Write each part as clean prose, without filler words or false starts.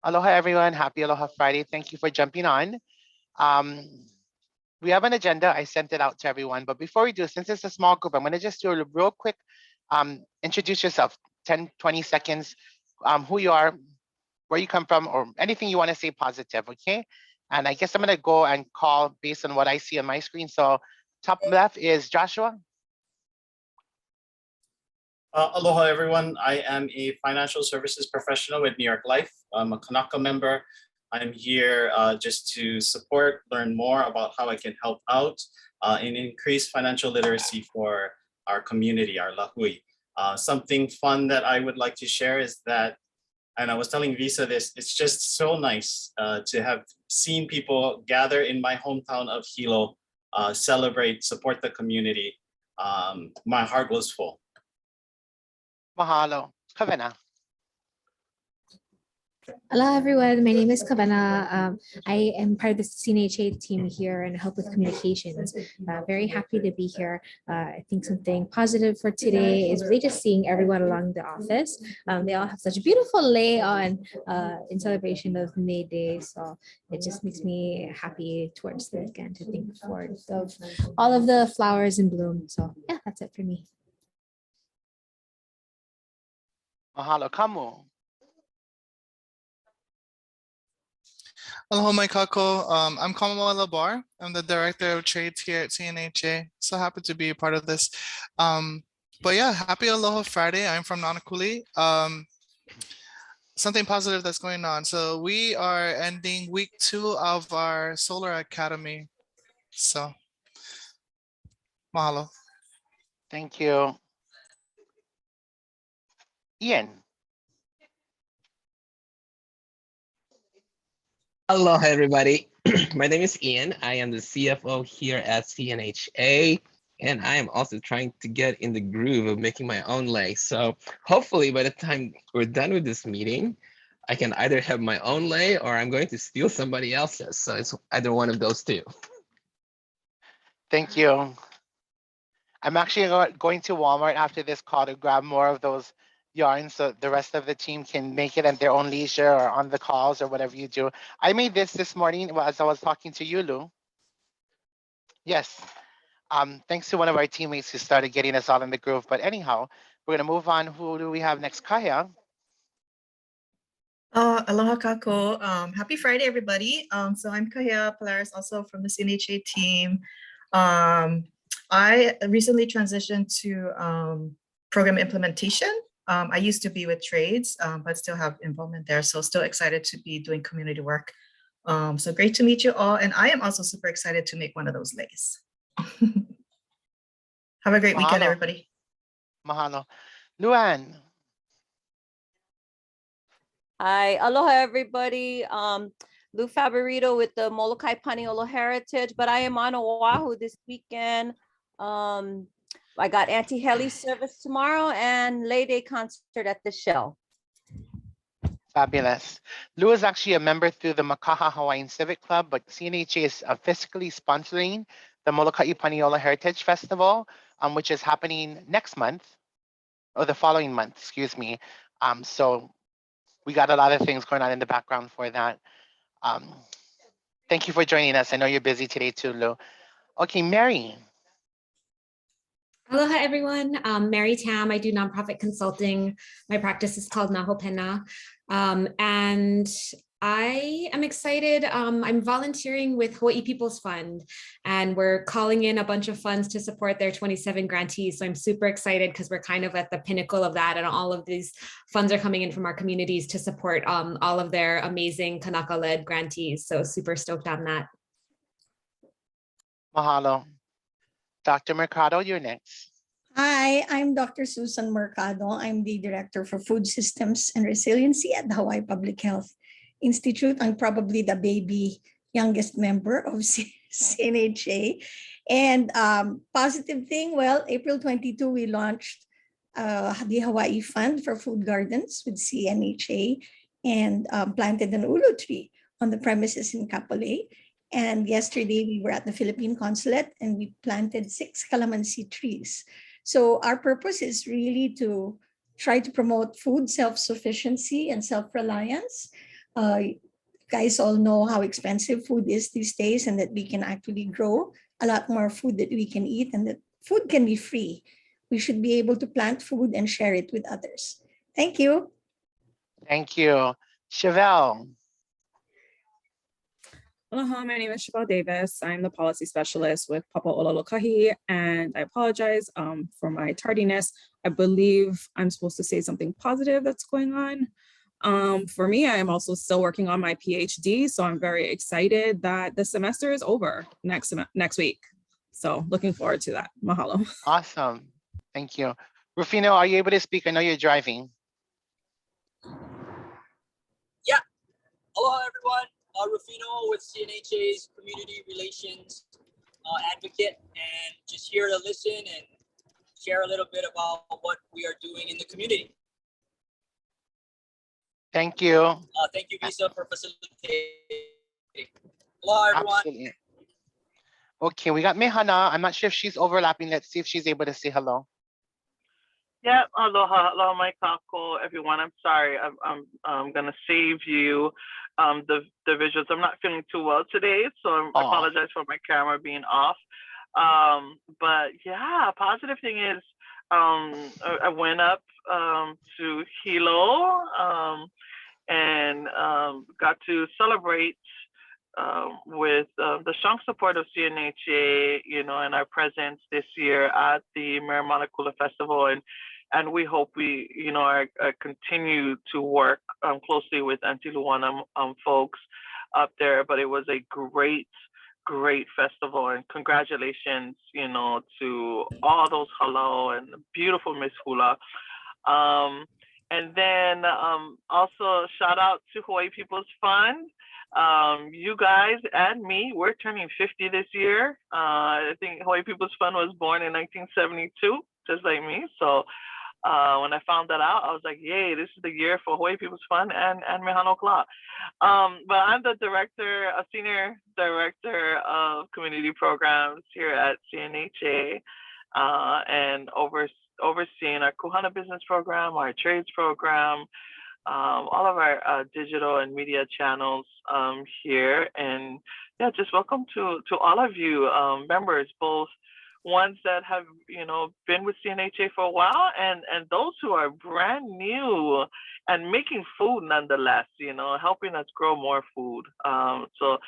Aloha, everyone. Happy Aloha Friday. Thank you for jumping on. We have an agenda. I sent it out to everyone. But before we do, since it's a small group, I'm going to just do a real quick introduce yourself, 10, 20 seconds, who you are, where you come from, or anything you want to say positive, okay? And I guess I'm going to go and call based on what I see on my screen. So top left is Joshua. Aloha, everyone. I am a financial services professional with New York Life. I'm a Kanaka member. I'm here just to support, learn more about how I can help out and increase financial literacy for our community, our lahui. Something fun that I would like to share is that, and I was telling Visa this, it's just so nice to have seen people gather in my hometown of Hilo, celebrate, support the community. My heart was full. Mahalo. Kavena. Hello, everyone. My name is Kavena. I am part of the CNHA team here and help with communications. Very happy to be here. I think something positive for today is really just seeing everyone along the office. They all have such a beautiful lei on in celebration of May Day. So it just makes me happy towards the weekend to think forward of all of the flowers in bloom. So yeah, that's it for me. Mahalo. Kamu. Aloha, my kako. I'm Kamala Labar. I'm the director of trades here at CNHA. So happy to be a part of this. But yeah, happy Aloha Friday. I'm from Nanakuli. Something positive that's going on. So we are ending week 2 of our Solar Academy. So mahalo. Thank you. Ian. Aloha, everybody. My name is Ian. I am the CFO here at CNHA, and I am also trying to get in the groove of making my own lei. So hopefully by the time we're done with this meeting, I can either have my own lei or I'm going to steal somebody else's. So it's either one of those two. Thank you. I'm actually going to Walmart after this call to grab more of those yarns so the rest of the team can make it at their own leisure or on the calls or whatever you do. I made this morning as I was talking to you, Lou. Yes. Thanks to one of our teammates who started getting us all in the groove. But anyhow, we're going to move on. Who do we have next? Kaya. Aloha kako. Happy Friday, everybody. So I'm Kaya Polaris, also from the CNHA team. I recently transitioned to program implementation. I used to be with trades, but still have involvement there. So still excited to be doing community work. So great to meet you all. And I am also super excited to make one of those leis. Have a great weekend, everybody. Mahalo. Luan. Hi, aloha, everybody. Lou Favorito with the Molokai Paniolo Heritage, but I am on Oahu this weekend. I got Auntie Heli service tomorrow and Lei Day concert at the Shell. Fabulous. Lou is actually a member through the Makaha Hawaiian Civic Club, but CNHA is fiscally sponsoring the Molokai Paniolo Heritage Festival, which is happening next month, or the following month, excuse me. So we got a lot of things going on in the background for that. Thank you for joining us. I know you're busy today too, Lou. Okay, Mary. Aloha, everyone. Mary Tam. I do nonprofit consulting. My practice is called Naho Pena. And I am excited. I'm volunteering with Hawaii People's Fund, and we're calling in a bunch of funds to support their 27 grantees. So I'm super excited because we're kind of at the pinnacle of that, and all of these funds are coming in from our communities to support all of their amazing Kanaka-led grantees. So super stoked on that. Mahalo. Dr. Mercado, you're next. Hi, I'm Dr. Susan Mercado. I'm the Director for Food Systems and Resiliency at the Hawaii Public Health Institute. I'm probably the baby youngest member of CNHA. And positive thing, well, April 22, we launched the Hawaii Fund for Food Gardens with CNHA and planted an ulu tree on the premises in Kapolei. And yesterday we were at the Philippine Consulate and we planted 6 calamansi trees. So our purpose is really to try to promote food self-sufficiency and self-reliance You guys all know how expensive food is these days, and that we can actually grow a lot more food that we can eat, and that food can be free. We should be able to plant food and share it with others. Thank you. Thank you. Chevelle. Aloha, my name is Chevelle Davis. I'm the policy specialist with Papa Ololokahi, and I apologize for my tardiness. I believe I'm supposed to say something positive that's going on. For me, I am also still working on my PhD, so I'm very excited that the semester is over next week. So looking forward to that. Mahalo. Awesome. Thank you. Rufino, are you able to speak? I know you're driving. Yeah. Hello, everyone. Rufino with CNHA's Community Relations Advocate, and just here to listen and share a little bit about what we are doing in the community. Thank you. Thank you, Visa, for facilitating. Hello, everyone. Absolutely. Okay, we got Mehana. I'm not sure if she's overlapping. Let's see if she's able to say hello. Yeah, aloha, my kako, everyone. I'm sorry, I'm gonna save you the visuals. I'm not feeling too well today, so I apologize for my camera being off. But yeah, positive thing is I went up to Hilo and got to celebrate with the strong support of CNHA, and our presence this year at the Miramana Kula Festival, and we hope we, continue to work closely with Auntie Luana folks up there. But it was a great festival, and congratulations, to all those halau and beautiful Miss Hula. And then also shout out to Hawaii People's Fund. You guys and me, we're turning 50 this year. I think Hawaii People's Fund was born in 1972, just like me. So when I found that out, I was like, yay, this is the year for Hawaii People's Fund and Mehano Kla. But I'm the senior director of community programs here at CNHA, and overseeing our Kuhana business program, our trades program, all of our digital and media channels here. And yeah, just welcome to all of you members, both ones that have been with CNHA for a while, and those who are brand new and making food nonetheless, helping us grow more food. So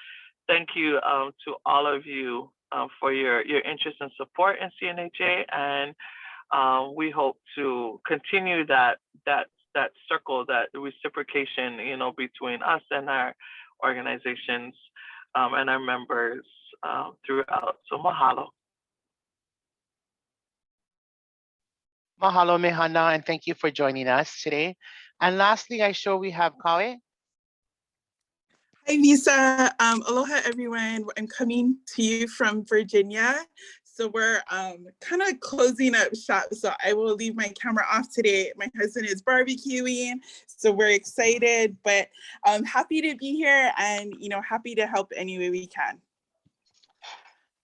thank you to all of you for your interest and support in CNHA, and we hope to continue that circle, that reciprocation, between us and our organizations and our members throughout. So mahalo. Mahalo, Mehana, and thank you for joining us today. And lastly, I show we have Kawe. Hi, Visa. Aloha, everyone. I'm coming to you from Virginia. So we're kind of closing up shop. So I will leave my camera off today. My husband is barbecuing, so we're excited, but I'm happy to be here and, happy to help any way we can.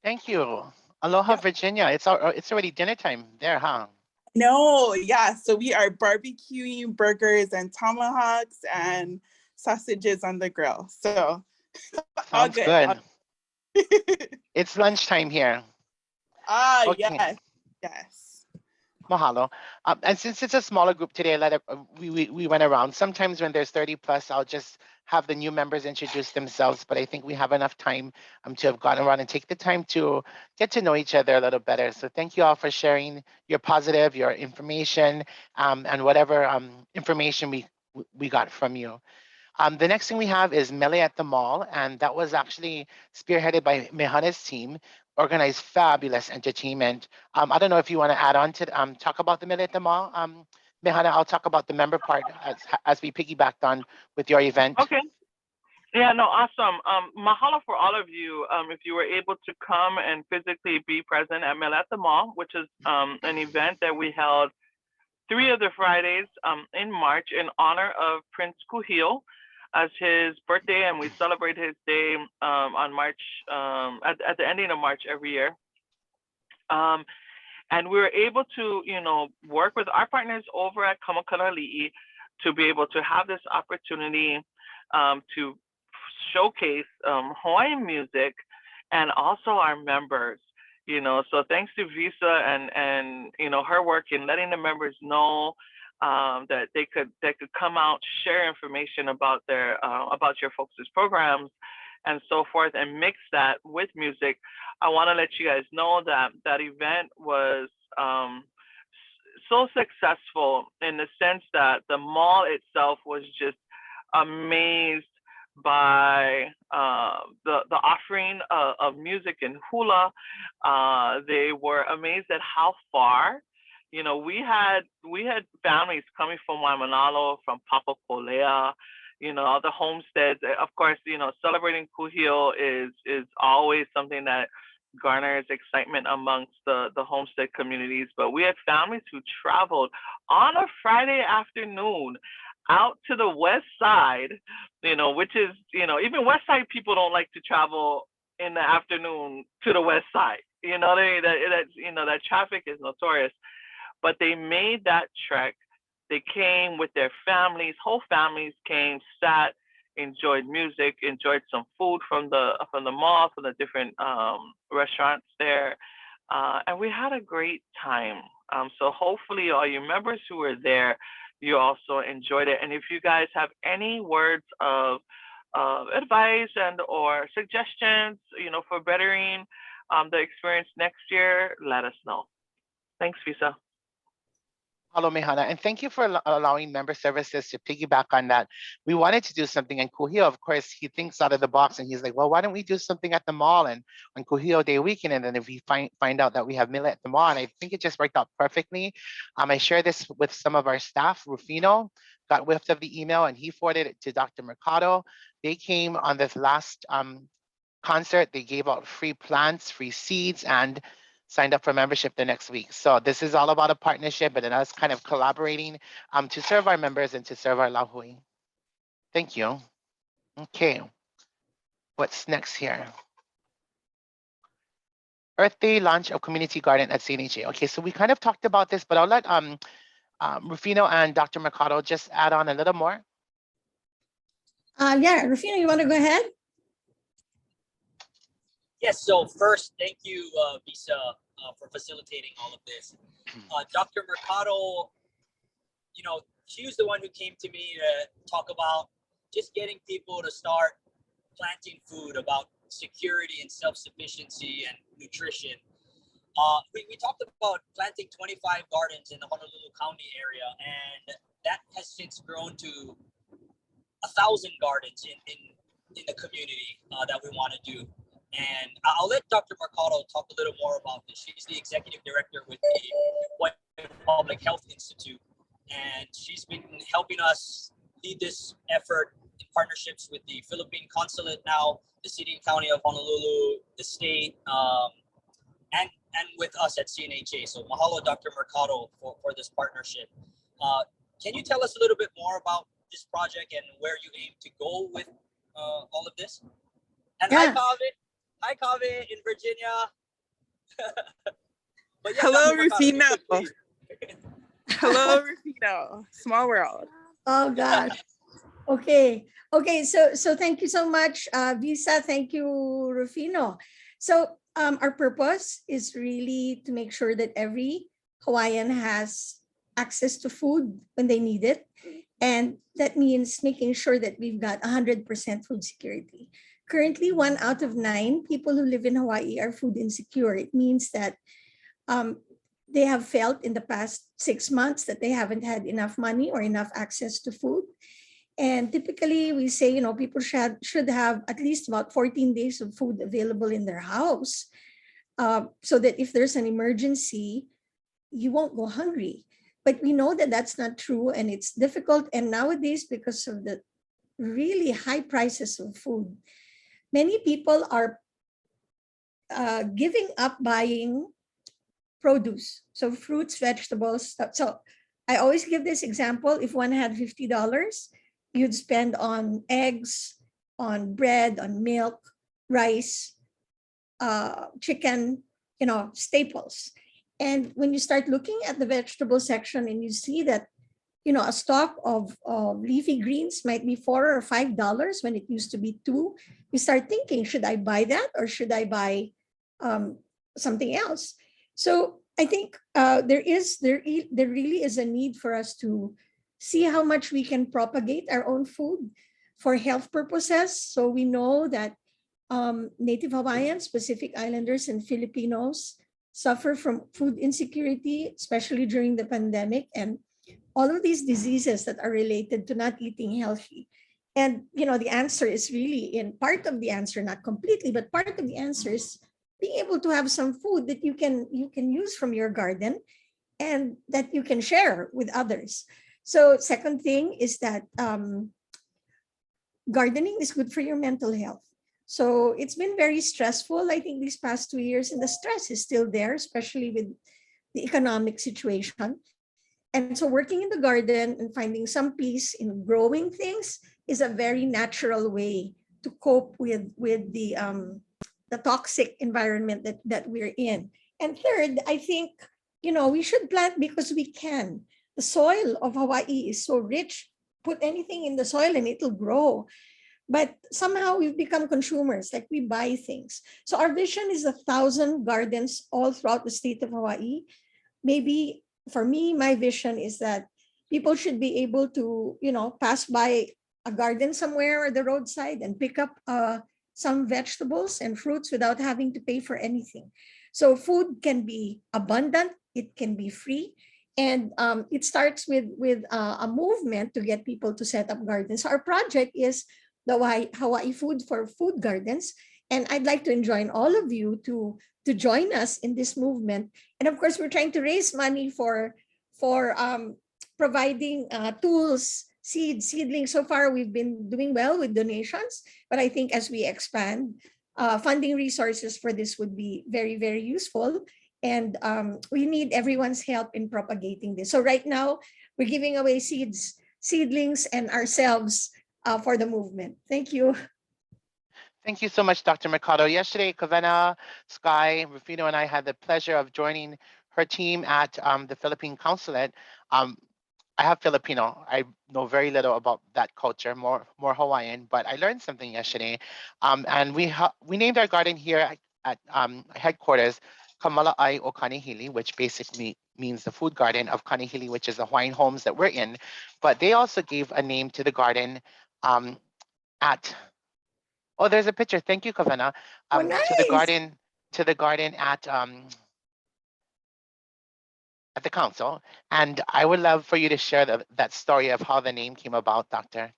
Thank you. Aloha, Virginia. It's already dinner time there, huh? No, yeah. So we are barbecuing burgers and tomahawks and sausages on the grill. So all Sounds good. It's lunchtime here. Okay. Yes. Mahalo. And since it's a smaller group today, we went around. Sometimes when there's 30 plus, I'll just have the new members introduce themselves, but I think we have enough time to have gone around and take the time to get to know each other a little better. So thank you all for sharing your positive, your information, and whatever information we got from you. The next thing we have is Mele at the Mall, and that was actually spearheaded by Mehana's team, organized fabulous entertainment. I don't know if you want to add on to talk about the Mele at the Mall. Mehana, I'll talk about the member part as we piggybacked on with your event. Okay. Yeah, no, awesome. Mahalo for all of you. If you were able to come and physically be present at Mele at the Mall, which is an event that we held 3 of the Fridays in March in honor of Prince Kuhio as his birthday, and we celebrate his day on March, at the ending of March every year. And we were able to, work with our partners over at Kamakalali'i to be able to have this opportunity to showcase Hawaiian music and also our members. So thanks to Visa and her work in letting the members know that they could come out, share information about about your folks' programs and so forth, and mix that with music. I want to let you guys know that that event was so successful in the sense that the mall itself was just amazed by the offering of music and hula. They were amazed at how far. We had families coming from Waimanalo, from Papakolea, the homesteads. Of course, celebrating Kuhio is always something that garners excitement amongst the homestead communities. But we had families who traveled on a Friday afternoon out to the west side, which is, even west side people don't like to travel in the afternoon to the west side. You know what I mean? That traffic is notorious. But they made that trek. They came with their families. Whole families came, sat, enjoyed music, enjoyed some food from the mall, from the different restaurants there, and we had a great time. So hopefully, all you members who were there, you also enjoyed it. And if you guys have any words of advice and or suggestions, for bettering the experience next year, let us know. Thanks, Visa. Hello, Mehana, and thank you for allowing member services to piggyback on that. We wanted to do something, and Kuhio, of course, he thinks out of the box, and he's like, well, why don't we do something at the mall and on Kuhio Day weekend, and then if we find out that we have Millet at the mall, and I think it just worked out perfectly. I shared this with some of our staff. Rufino got whiffed of the email, and he forwarded it to Dr. Mercado. They came on this last concert. They gave out free plants, free seeds, and signed up for membership the next week. So this is all about a partnership, but then us kind of collaborating to serve our members and to serve our Lahui. Thank you. Okay, what's next here? Earth Day launch of community garden at CNHA. Okay, so we kind of talked about this, but I'll let Rufino and Dr. Mercado just add on a little more. Yeah, Rufino, you want to go ahead? Yes, so first, thank you, Visa, for facilitating all of this. Dr. Mercado, she was the one who came to me to talk about just getting people to start planting food, about security and self-sufficiency and nutrition. We talked about planting 25 gardens in the Honolulu County area, and that has since grown to 1,000 gardens in the community that we want to do. And I'll let Dr. Mercado talk a little more about this. She's the executive director with the Hawaii Public Health Institute, and she's been helping us lead this effort in partnerships with the Philippine Consulate now, the City and County of Honolulu, the state, and with us at CNHA. So mahalo, Dr. Mercado, for this partnership. Can you tell us a little bit more about this project and where you aim to go with all of this? And Yeah. Hi, Kaveh in Virginia. But yeah, Hello, Dr. Mercado, Rufino. Hello, Rufino. Small world. Oh gosh. Okay. So thank you so much, Visa. Thank you, Rufino. So our purpose is really to make sure that every Hawaiian has access to food when they need it. And that means making sure that we've got 100% food security. Currently, 1 out of 9 people who live in Hawaii are food insecure. It means that they have felt in the past 6 months that they haven't had enough money or enough access to food. And typically we say, people should have at least about 14 days of food available in their house so that if there's an emergency, you won't go hungry. But we know that that's not true, and it's difficult. And nowadays, because of the really high prices of food, many people are giving up buying produce. So fruits, vegetables. So I always give this example. If one had $50, you'd spend on eggs, on bread, on milk, rice, chicken, staples. And when you start looking at the vegetable section and you see that a stalk of leafy greens might be $4 or $5 when it used to be $2. You start thinking, should I buy that or should I buy something else? So I think there really is a need for us to see how much we can propagate our own food for health purposes. So we know that Native Hawaiians, Pacific Islanders, and Filipinos suffer from food insecurity, especially during the pandemic, and all of these diseases that are related to not eating healthy. And the answer is really in part of the answer, not completely, but part of the answer is being able to have some food that you can use from your garden and that you can share with others. So second thing is that gardening is good for your mental health. So it's been very stressful, I think, these past 2 years, and the stress is still there, especially with the economic situation. And so working in the garden and finding some peace in growing things is a very natural way to cope with the toxic environment that we're in. And third, I think, we should plant because we can. The soil of Hawaii is so rich. Put anything in the soil and it'll grow. But somehow we've become consumers, like we buy things. So our vision is 1,000 gardens all throughout the state of Hawaii. Maybe for me, my vision is that people should be able to, pass by a garden somewhere or the roadside and pick up some vegetables and fruits without having to pay for anything. So food can be abundant, it can be free, and it starts with a movement to get people to set up gardens. So our project is the Hawaii Food for Food Gardens, and I'd like to join all of you to join us in this movement. And of course, we're trying to raise money for providing tools, seedlings. So far, we've been doing well with donations, but I think as we expand, funding resources for this would be very, very useful. And we need everyone's help in propagating this. So right now, we're giving away seedlings, and ourselves for the movement. Thank you. Thank you so much, Dr. Mercado. Yesterday, Kavena, Sky, Rufino, and I had the pleasure of joining her team at the Philippine Consulate. I have Filipino. I know very little about that culture, more Hawaiian, but I learned something yesterday. And we named our garden here at headquarters Kamala'ai o Kanihili, which basically means the food garden of Kanihili, which is the Hawaiian homes that we're in. But they also gave a name to the garden at, oh, there's a picture. Thank you, Kavena. Nice. To the garden at the council. And I would love for you to share that story of how the name came about, Doctor.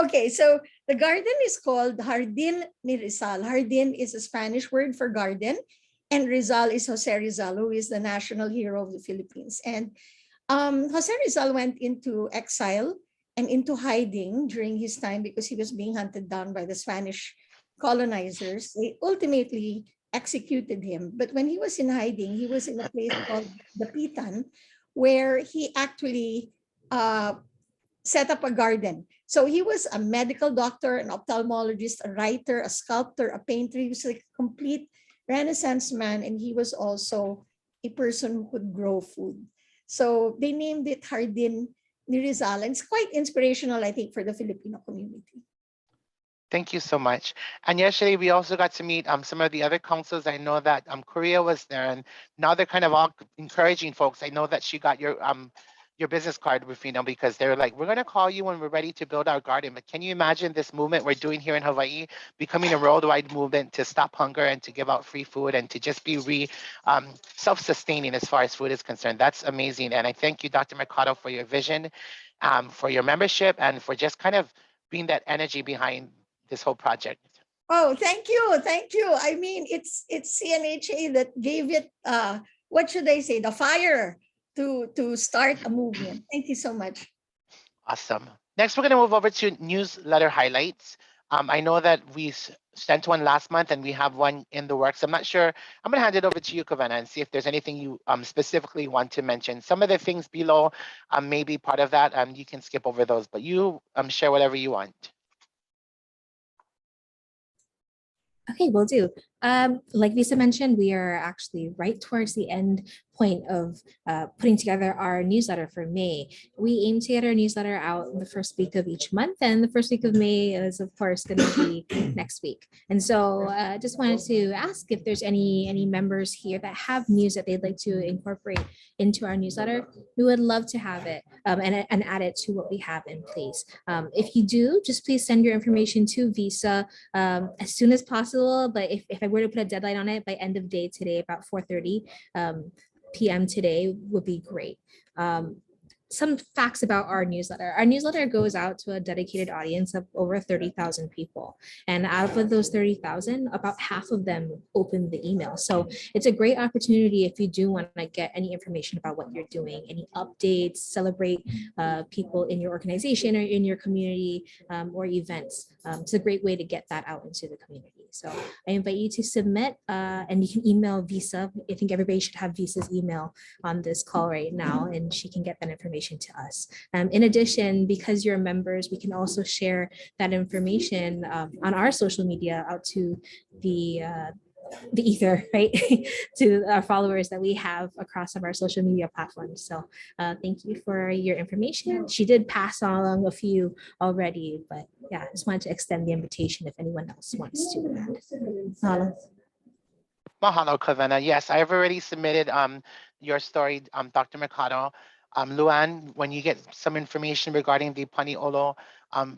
Okay, so the garden is called Jardín ni Rizal. Jardín is a Spanish word for garden, and Rizal is Jose Rizal, who is the national hero of the Philippines. And Jose Rizal went into exile and into hiding during his time because he was being hunted down by the Spanish colonizers. They ultimately executed him. But when he was in hiding, he was in a place called the Pitan, where he actually set up a garden. So he was a medical doctor, an ophthalmologist, a writer, a sculptor, a painter. He was like a complete Renaissance man, and he was also a person who could grow food. So they named it Jardín ni Rizal, and it's quite inspirational, I think, for the Filipino community. Thank you so much. And yesterday, we also got to meet some of the other councils. I know that Korea was there, and now they're kind of all encouraging folks. I know that she got your business card, Rufino, because they're like, we're going to call you when we're ready to build our garden. But can you imagine this movement we're doing here in Hawaii becoming a worldwide movement to stop hunger and to give out free food and to just be self-sustaining as far as food is concerned? That's amazing. And I thank you, Dr. Mercado, for your vision, for your membership, and for just kind of being that energy behind this whole project. Oh, thank you. Thank you. I mean, it's CNHA that gave it, what should I say, the fire to start a movement. Thank you so much. Awesome. Next, we're going to move over to newsletter highlights. I know that we sent one last month and we have one in the works. I'm not sure. I'm going to hand it over to you, Kavena, and see if there's anything you specifically want to mention. Some of the things below may be part of that. You can skip over those, but you share whatever you want. Okay, will do. Like Lisa mentioned, we are actually right towards the end point of putting together our newsletter for May. We aim to get our newsletter out the first week of each month, and the first week of May is, of course, going to be next week. And so I just wanted to ask if there's any members here that have news that they'd like to incorporate into our newsletter. We would love to have it and add it to what we have in place. If you do, just please send your information to Visa as soon as possible. But if I were to put a deadline on it, by end of day today, about 4:30 p.m. today would be great. Some facts about our newsletter. Our newsletter goes out to a dedicated audience of over 30,000 people. And out of those 30,000, about half of them open the email. So it's a great opportunity if you do want to get any information about what you're doing, any updates, celebrate people in your organization or in your community or events. It's a great way to get that out into the community. So I invite you to submit and you can email Visa. I think everybody should have Visa's email on this call right now, and she can get that information to us. In addition, because you're members, we can also share that information on our social media out to the ether, right? to our followers that we have across of our social media platforms. So thank you for your information. She did pass along a few already, but yeah, I just wanted to extend the invitation if anyone else wants to add. Mahalo, Kavena. Yes, I have already submitted your story, Dr. Mercado. Luan, when you get some information regarding the Paniolo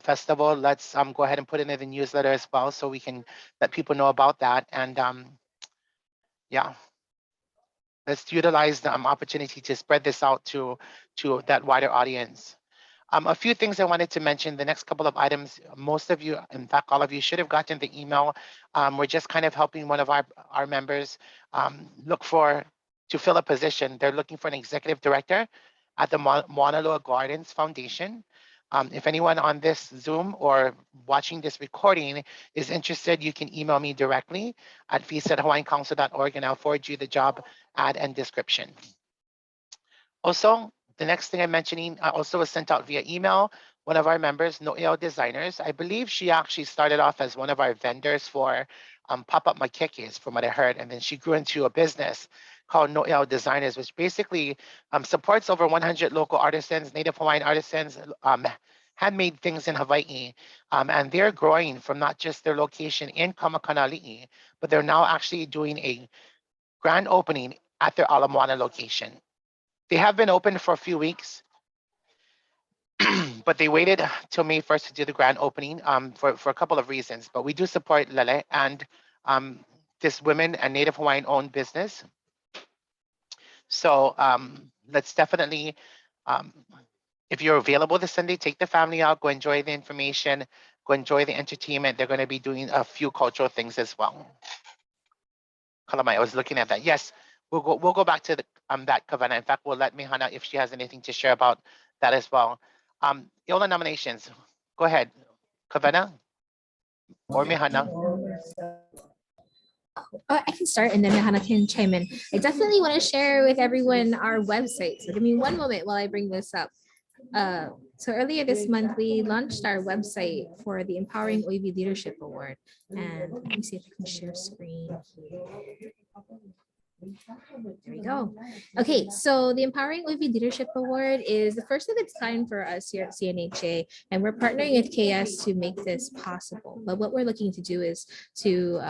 festival, let's go ahead and put it in the newsletter as well, so we can let people know about that. And yeah, let's utilize the opportunity to spread this out to that wider audience. A few things I wanted to mention, the next couple of items, most of you, in fact, all of you should have gotten the email. We're just kind of helping one of our members look to fill a position. They're looking for an executive director at the Mauna Loa Gardens Foundation. If anyone on this Zoom or watching this recording is interested, you can email me directly at visa@hawaiiancouncil.org, and I'll forward you the job ad and description. Also, the next thing I'm mentioning also was sent out via email. One of our members, Noel Designers, I believe she actually started off as one of our vendors for pop-up makekes, from what I heard, and then she grew into a business called Noel Designers, which basically supports over 100 local artisans, Native Hawaiian artisans, handmade things in Hawaii. And they're growing from not just their location in Kamakanali'i, but they're now actually doing a grand opening at their Ala Moana location. They have been open for a few weeks, but they waited till May 1st to do the grand opening for a couple of reasons. But we do support Lele and this women and Native Hawaiian owned business. So let's definitely, if you're available this Sunday, take the family out, go enjoy the information, go enjoy the entertainment. They're going to be doing a few cultural things as well. Kalamai, I was looking at that. Yes, we'll go back to that, Kavana. In fact, we'll let Mihana, if she has anything to share about that as well. Iona nominations. Go ahead, Kavana or Mihana. I can start and then Mihana can chime in. I definitely want to share with everyone our website. So give me one moment while I bring this up. So earlier this month, we launched our website for the Empowering OEB Leadership Award. And let me see if I can share screen here. There we go. Okay, so the Empowering OEB Leadership Award is the first of its kind for us here at CNHA, and we're partnering with KS to make this possible. But what we're looking to do is to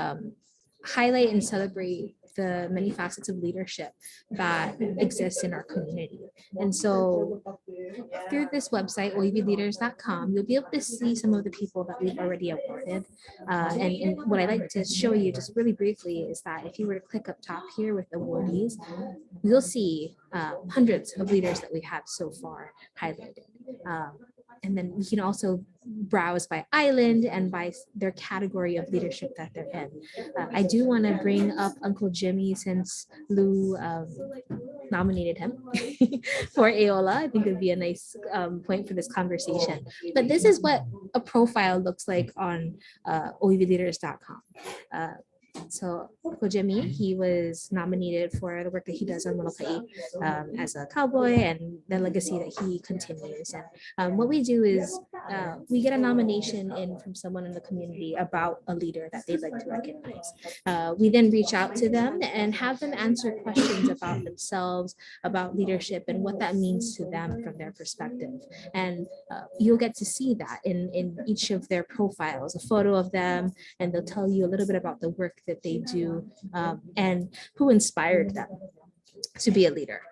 highlight and celebrate the many facets of leadership that exists in our community. And so through this website, oebleaders.com, you'll be able to see some of the people that we've already awarded. And what I'd like to show you just really briefly is that if you were to click up top here with awardees, you'll see hundreds of leaders that we have so far highlighted. And then we can also browse by island and by their category of leadership that they're in. I do want to bring up Uncle Jimmy since Lou nominated him for Aola. I think it would be a nice point for this conversation. But this is what a profile looks like on oebleaders.com. So Kojimi, he was nominated for the work that he does on Molokai as a cowboy and the legacy that he continues. And what we do is we get a nomination in from someone in the community about a leader that they'd like to recognize. We then reach out to them and have them answer questions about themselves, about leadership, and what that means to them from their perspective. And you'll get to see that in each of their profiles, a photo of them, and they'll tell you a little bit about the work that they do and who inspired them to be a leader.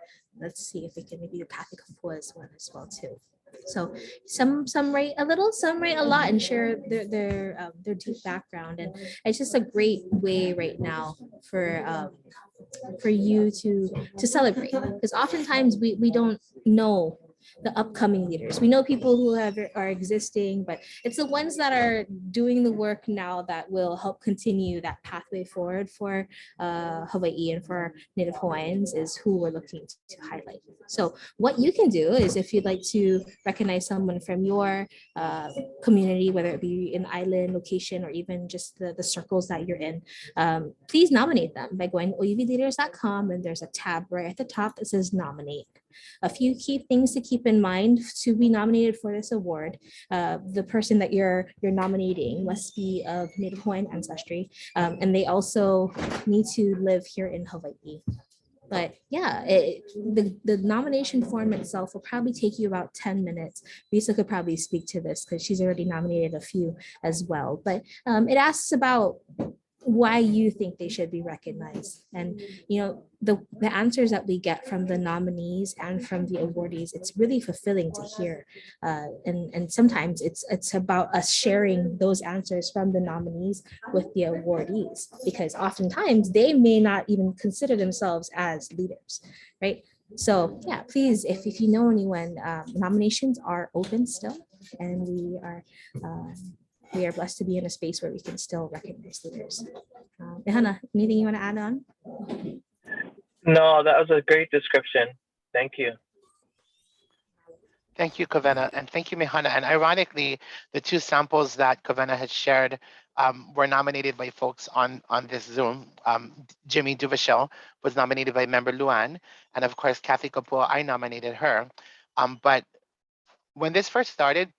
Let's see if we can maybe do Kathy Kapoor's one as well too. So some write a little, some write a lot, and share their deep background, and it's just a great way right now for you to celebrate, because oftentimes we don't know the upcoming leaders. We know people who are existing, but it's the ones that are doing the work now that will help continue that pathway forward for Hawaii and for Native Hawaiians is who we're looking to highlight. So what you can do is, if you'd like to recognize someone from your community, whether it be an island location or even just the circles that you're in, please nominate them by going to oivleaders.com, and there's a tab right at the top that says nominate. A few key things to keep in mind to be nominated for this award. The person that you're nominating must be of Native Hawaiian ancestry, and they also need to live here in Hawaii. But yeah, the nomination form itself will probably take you about 10 minutes. Lisa could probably speak to this because she's already nominated a few as well. But it asks about why you think they should be recognized. And the answers that we get from the nominees and from the awardees, it's really fulfilling to hear. And sometimes it's about us sharing those answers from the nominees with the awardees, because oftentimes they may not even consider themselves as leaders, right? So yeah, please, if you know anyone, nominations are open still, and we are blessed to be in a space where we can still recognize leaders. Hannah, anything you want to add on? No, that was a great description. Thank you. Thank you, Kavena, and thank you, Mihana. And ironically, the two samples that Kavena had shared were nominated by folks on this Zoom. Jimmy Duvachel was nominated by member Luan, and of course, Kathy Kapoor, I nominated her. But when this first started,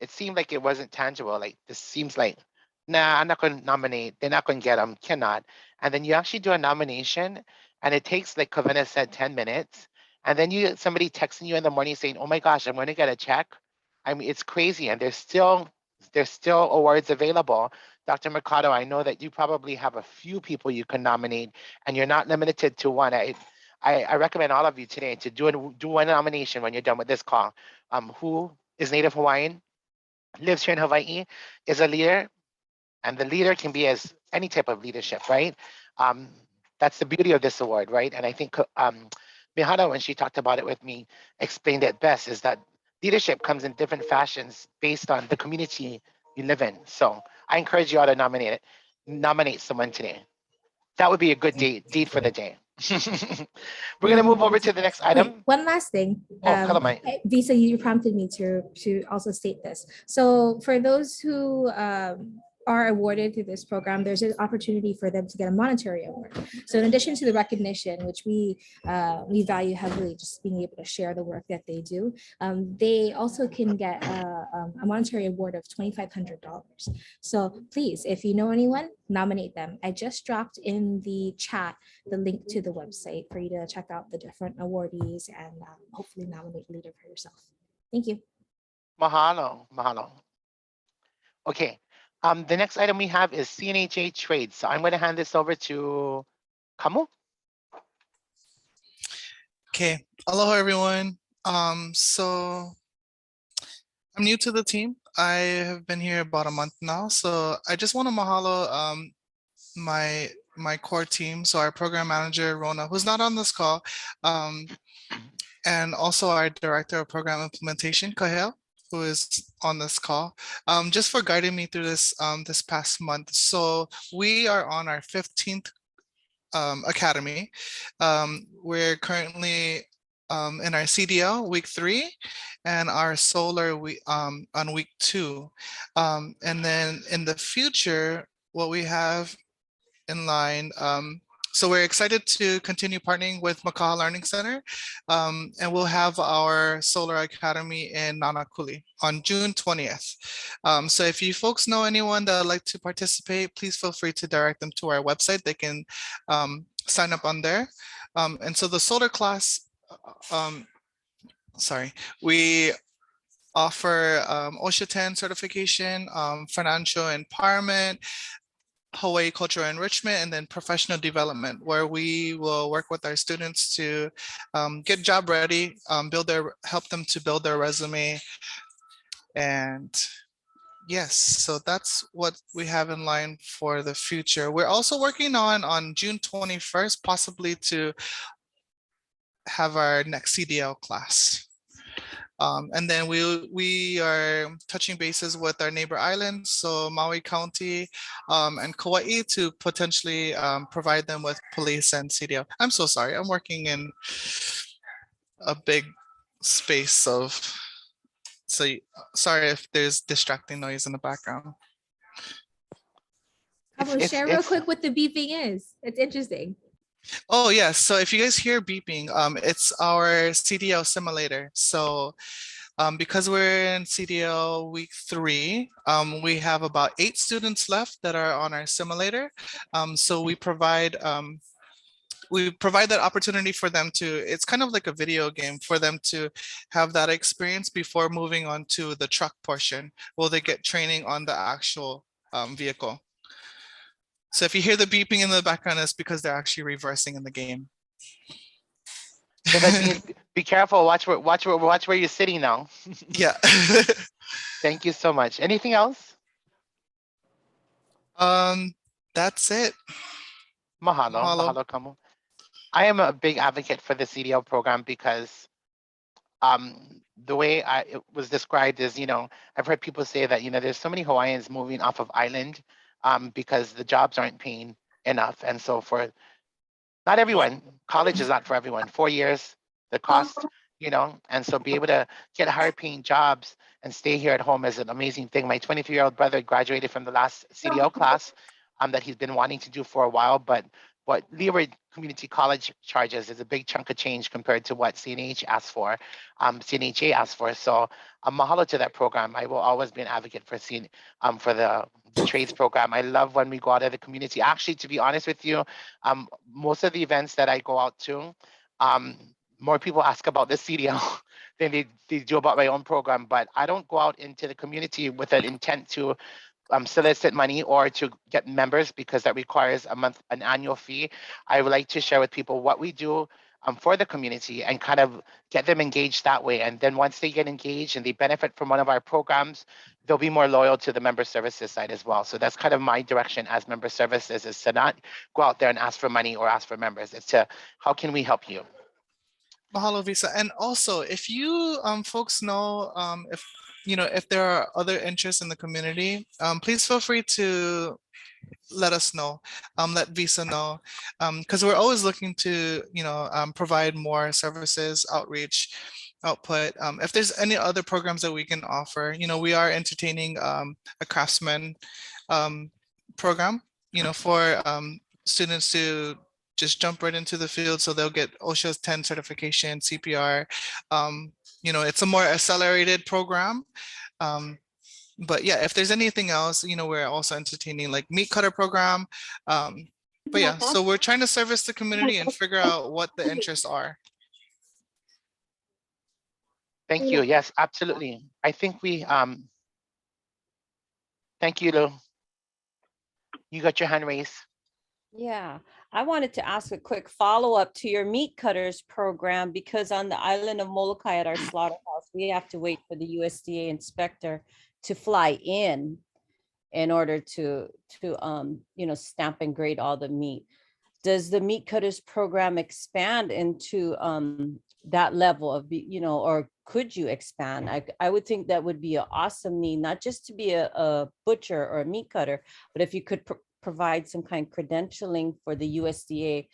it seemed like it wasn't tangible. Like, this seems like, nah, I'm not going to nominate. They're not going to get them, cannot. And then you actually do a nomination, and it takes, like Kavena said, 10 minutes. And then somebody texting you in the morning saying, oh my gosh, I'm going to get a check. I mean, it's crazy. And there's still awards available. Dr. Mercado, I know that you probably have a few people you can nominate, and you're not limited to one. I recommend all of you today to do one nomination when you're done with this call. Who is Native Hawaiian, lives here in Hawaii, is a leader, and the leader can be as any type of leadership, right? That's the beauty of this award, right? And I think Mihana, when she talked about it with me, explained it best, is that leadership comes in different fashions based on the community you live in. So I encourage you all to nominate someone today. That would be a good deed for the day. We're gonna move over to the next item. Wait, one last thing. Kalamai. Visa, you prompted me to also state this. So for those who are awarded through this program, there's an opportunity for them to get a monetary award. So in addition to the recognition, which we value heavily, just being able to share the work that they do, they also can get a monetary award of $2,500. So please, if you know anyone, nominate them. I just dropped in the chat the link to the website for you to check out the different awardees and hopefully nominate a leader for yourself. Thank you. Mahalo. Okay. The next item we have is CNHA trades. So I'm going to hand this over to Kamu. Okay, aloha everyone. So I'm new to the team. I have been here about a month now. So I just want to mahalo my core team. So our program manager, Rona, who's not on this call, and also our director of program implementation, Kahel, who is on this call, just for guiding me through this this past month. So we are on our 15th academy. We're currently in our CDL week 3 and our solar on week 2. And then in the future, what we have in line. So we're excited to continue partnering with Makaha Learning Center, and we'll have our Solar Academy in Nanakuli on June 20th. So if you folks know anyone that would like to participate, please feel free to direct them to our website. They can sign up on there. And so the solar class, we offer OSHA 10 certification, financial empowerment, Hawaii cultural enrichment, and then professional development, where we will work with our students to get job ready, help them to build their resume. And yes, so that's what we have in line for the future. We're also working on June 21st, possibly to have our next CDL class. And then we are touching bases with our neighbor islands, so Maui County and Kauai, to potentially provide them with police and CDL. I'm so sorry, I'm working in a big space of, sorry if there's distracting noise in the background. Pablo, share real quick what the beeping is. It's interesting. Oh yes, so if you guys hear beeping, it's our CDL simulator. So because we're in CDL week 3, we have about 8 students left that are on our simulator. So we provide that opportunity for them to, it's kind of like a video game for them to have that experience before moving on to the truck portion, where they get training on the actual vehicle. So if you hear the beeping in the background, it's because they're actually reversing in the game. So that means be careful. Watch where you're sitting now. Yeah. Thank you so much. Anything else? That's it. Mahalo, Kamu. I am a big advocate for the CDL program because the way it was described is, I've heard people say that, there's so many Hawaiians moving off of island because the jobs aren't paying enough. And so for not everyone, college is not for everyone. 4 years, the cost, and so be able to get higher paying jobs and stay here at home is an amazing thing. My 23-year-old brother graduated from the last CDL class that he's been wanting to do for a while, but what Leeward Community College charges is a big chunk of change compared to what CNHA asked for. So mahalo to that program. I will always be an advocate for the trades program. I love when we go out of the community. Actually, to be honest with you, most of the events that I go out to, more people ask about the CDL than they do about my own program, but I don't go out into the community with an intent to solicit money or to get members, because that requires an annual fee. I would like to share with people what we do for the community and kind of get them engaged that way. And then once they get engaged and they benefit from one of our programs, they'll be more loyal to the member services side as well. So that's kind of my direction as member services, is to not go out there and ask for money or ask for members. It's to, how can we help you? Mahalo, Visa. And also, if you folks know if there are other interests in the community, please feel free to let us know, let Visa know, because we're always looking to provide more services, outreach, output. If there's any other programs that we can offer, we are entertaining a craftsman program, for students to just jump right into the field, so they'll get OSHA 10 certification, CPR. It's a more accelerated program. But yeah, if there's anything else, we're also entertaining like meat cutter program. But yeah, so we're trying to service the community and figure out what the interests are. Thank you. Yes, absolutely. I think we, thank you, Lou. You got your hand raised. Yeah, I wanted to ask a quick follow-up to your meat cutters program, because on the island of Molokai at our slaughterhouse, we have to wait for the USDA inspector to fly in order to stamp and grade all the meat. Does the meat cutters program expand into that level of, or could you expand? I would think that would be an awesome need, not just to be a butcher or a meat cutter, but if you could provide some kind of credentialing for the USDA,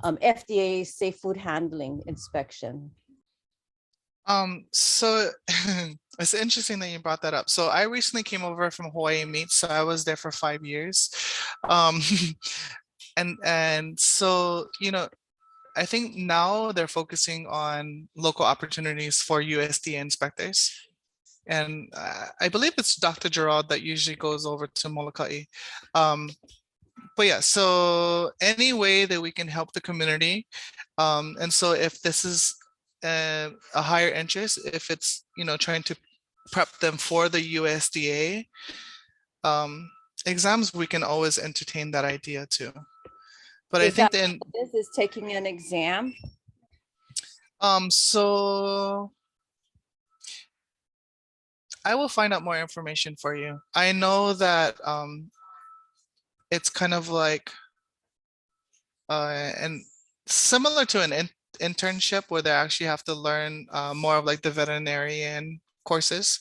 FDA safe food handling inspection. So it's interesting that you brought that up. So I recently came over from Hawaii Meat, so I was there for 5 years. and so, you know, I think now they're focusing on local opportunities for USDA inspectors. And I believe it's Dr. Gerald that usually goes over to Molokai. But yeah, so any way that we can help the community. And so if this is a higher interest, if it's, you know, trying to prep them for the USDA exams, we can always entertain that idea too. But I Is think that then, what this is taking an exam? so I will find out more information for you. I know that it's kind of like and similar to an internship where they actually have to learn more of like the veterinarian courses.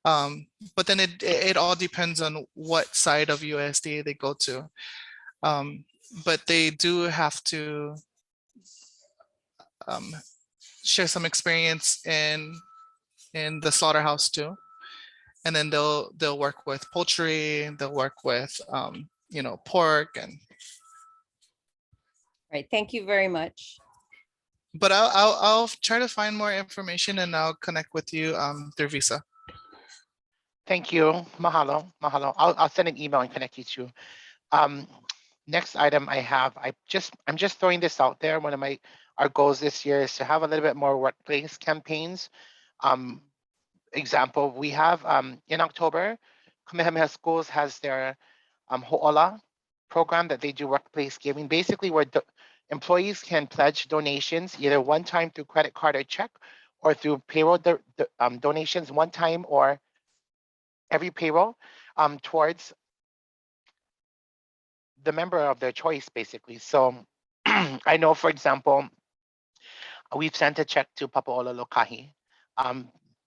But then it all depends on what side of USDA they go to. But they do have to share some experience in the slaughterhouse too. And then they'll work with poultry, they'll work with you know, pork and. Right. Thank you very much. But I'll try to find more information and I'll connect with you through Visa. Thank you. Mahalo. Mahalo. I'll send an email and connect you to. Next item I have, I'm just throwing this out there. One of our goals this year is to have a little bit more workplace campaigns. Example, we have in October, Kamehameha Schools has their Ho'ola program that they do workplace giving, basically where employees can pledge donations either one time through credit card or check, or through payroll donations one time or every payroll towards the member of their choice, basically. So I know, for example, we've sent a check to Papaololokahi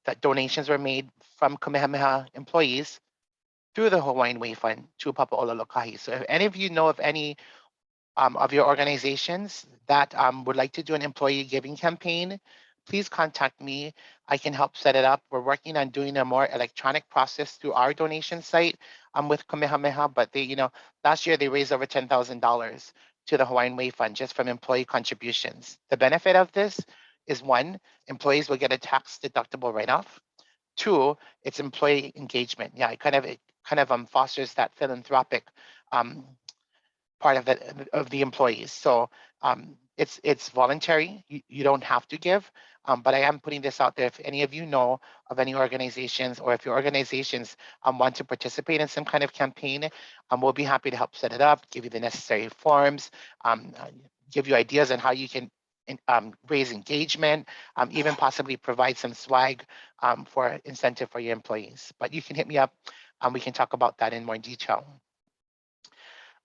that donations were made from Kamehameha employees through the Hawaiian Way Fund to Papaololokahi. So if any of you know of any of your organizations that would like to do an employee giving campaign, please contact me. I can help set it up. We're working on doing a more electronic process through our donation site with Kamehameha, but they, you know, last year they raised over $10,000 to the Hawaiian Way Fund just from employee contributions. The benefit of this is, one, employees will get a tax deductible write-off. Two, it's employee engagement. Yeah, it kind of fosters that philanthropic part of the employees. So it's voluntary. You don't have to give, but I am putting this out there. If any of you know of any organizations, or if your organizations want to participate in some kind of campaign, we'll be happy to help set it up, give you the necessary forms, give you ideas on how you can raise engagement, even possibly provide some swag for incentive for your employees. But you can hit me up. We can talk about that in more detail.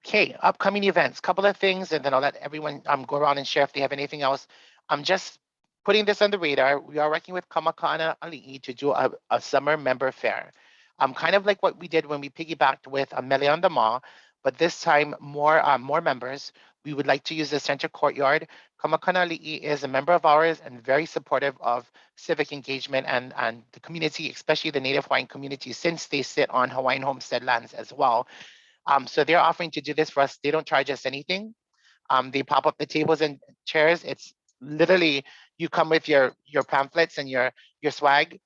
Okay, upcoming events, couple of things, and then I'll let everyone go around and share if they have anything else. I'm just putting this on the radar. We are working with Kamakana Ali'i to do a summer member fair. Kind of like what we did when we piggybacked with Mele on the Mall, but this time more members. We would like to use the center courtyard. Kamakana Ali'i is a member of ours and very supportive of civic engagement and the community, especially the Native Hawaiian community, since they sit on Hawaiian homestead lands as well. So they're offering to do this for us. They don't charge us anything. They pop up the tables and chairs. It's literally, you come with your pamphlets and your swag.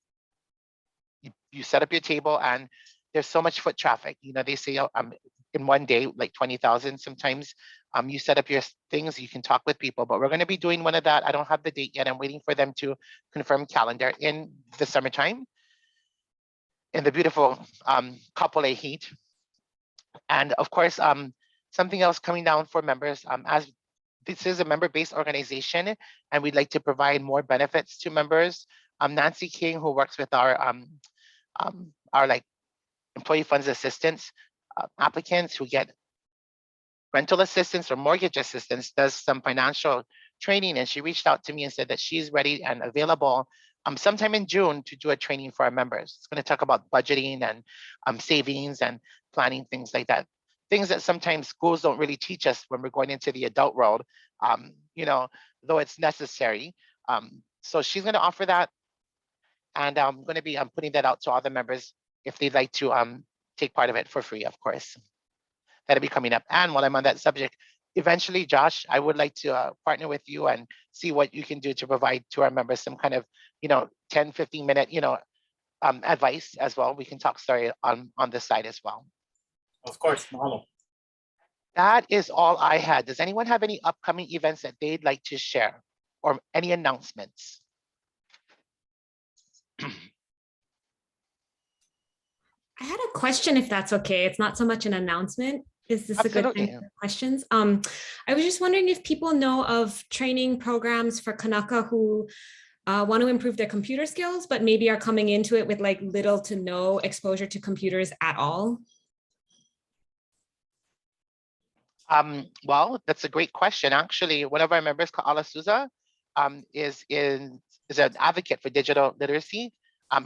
You set up your table, and there's so much foot traffic. You know, they say in one day, like 20,000 sometimes. You set up your things, you can talk with people, but we're going to be doing one of that. I don't have the date yet. I'm waiting for them to confirm calendar in the summertime in the beautiful Kapolei heat. And of course, something else coming down for members, as this is a member-based organization and we'd like to provide more benefits to members. Nancy King, who works with our like employee funds assistance applicants who get rental assistance or mortgage assistance, does some financial training, and she reached out to me and said that she's ready and available sometime in June to do a training for our members. It's going to talk about budgeting and savings and planning, things like that. Things that sometimes schools don't really teach us when we're going into the adult world, you know, though it's necessary. So she's going to offer that, and I'm going to be putting that out to all the members if they'd like to take part of it for free, of course. That'll be coming up. And while I'm on that subject, eventually, Josh, I would like to partner with you and see what you can do to provide to our members some kind of, 10, 15 minute, advice as well. We can talk story on this side as well. Of course, mahalo. That is all I had. Does anyone have any upcoming events that they'd like to share or any announcements? I had a question, if that's okay. It's not so much an announcement. Is this a good Absolutely. time for questions? I was just wondering if people know of training programs for Kanaka who want to improve their computer skills, but maybe are coming into it with like little to no exposure to computers at all. Well, that's a great question. Actually, one of our members, Ka'ala Souza, is an advocate for digital literacy,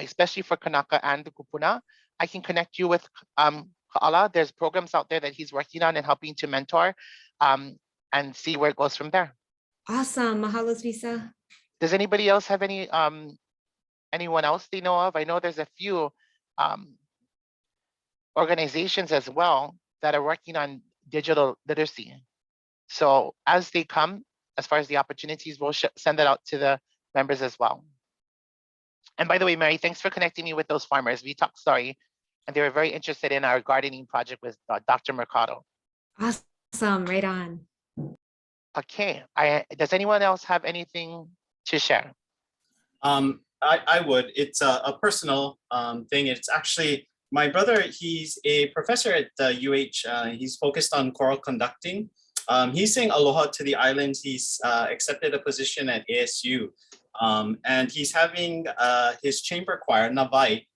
especially for Kanaka and the Kupuna. I can connect you with Ka'ala. There's programs out there that he's working on and helping to mentor, and see where it goes from there. Awesome. Mahalos, Visa. Does anybody else have anyone else they know of? I know there's a few organizations as well that are working on digital literacy. So as they come, as far as the opportunities, we'll send that out to the members as well. And by the way, Mary, thanks for connecting me with those farmers. We talked story, and they were very interested in our gardening project with Dr. Mercado. Awesome, right on. Okay, does anyone else have anything to share? I would. It's a personal thing. It's actually my brother. He's a professor at UH. He's focused on choral conducting. He's saying aloha to the islands. He's accepted a position at ASU, and he's having his chamber choir Navai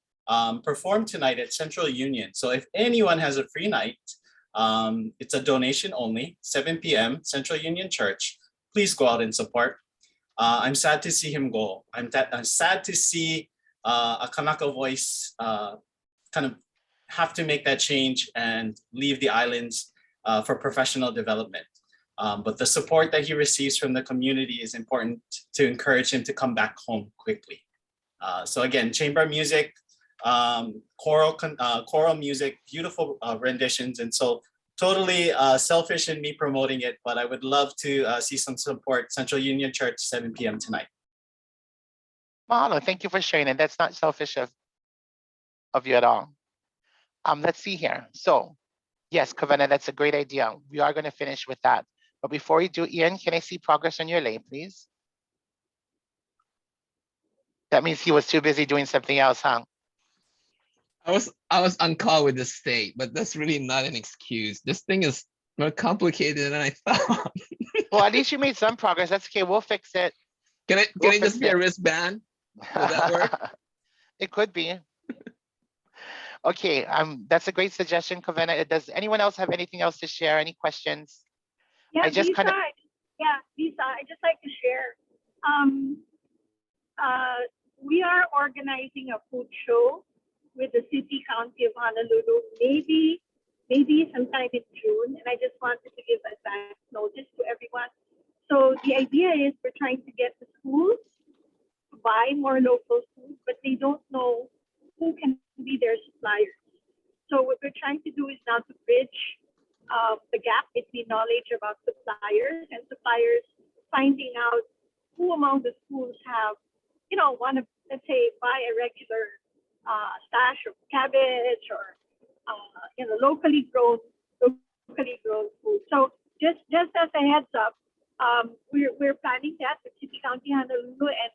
perform tonight at Central Union. So if anyone has a free night, it's a donation only, 7 p.m. Central Union Church. Please go out and support. I'm sad to see him go. I'm sad to see a Kanaka voice kind of have to make that change and leave the islands for professional development. But the support that he receives from the community is important to encourage him to come back home quickly. So again, chamber music, choral music, beautiful renditions. And so totally selfish in me promoting it, but I would love to see some support. Central Union Church, 7 p.m. tonight. Mahalo, thank you for sharing, and that's not selfish of you at all. Let's see here. So yes, Kavana, that's a great idea. We are going to finish with that. But before we do, Ian, can I see progress on your lay, please? That means he was too busy doing something else, huh? I was on call with the state, but that's really not an excuse. This thing is more complicated than I thought. Well, at least you made some progress. That's okay. We'll fix it. Can it just be a wristband? Would that work? It could be. Okay, that's a great suggestion, Kavana. Does anyone else have anything else to share? Any questions? Yeah, I just Lisa, kind of. Lisa, I'd just like to share. We are organizing a food show with the city county of Honolulu, maybe sometime in June, and I just wanted to give advance notice to everyone. So the idea is we're trying to get the schools to buy more local food, but they don't know who can be their suppliers. So what we're trying to do is now to bridge the gap between knowledge about suppliers and suppliers finding out who among the schools have, want to, let's say, buy a regular stash of cabbage or locally grown food. So just as a heads up, we're planning that with City County Honolulu, and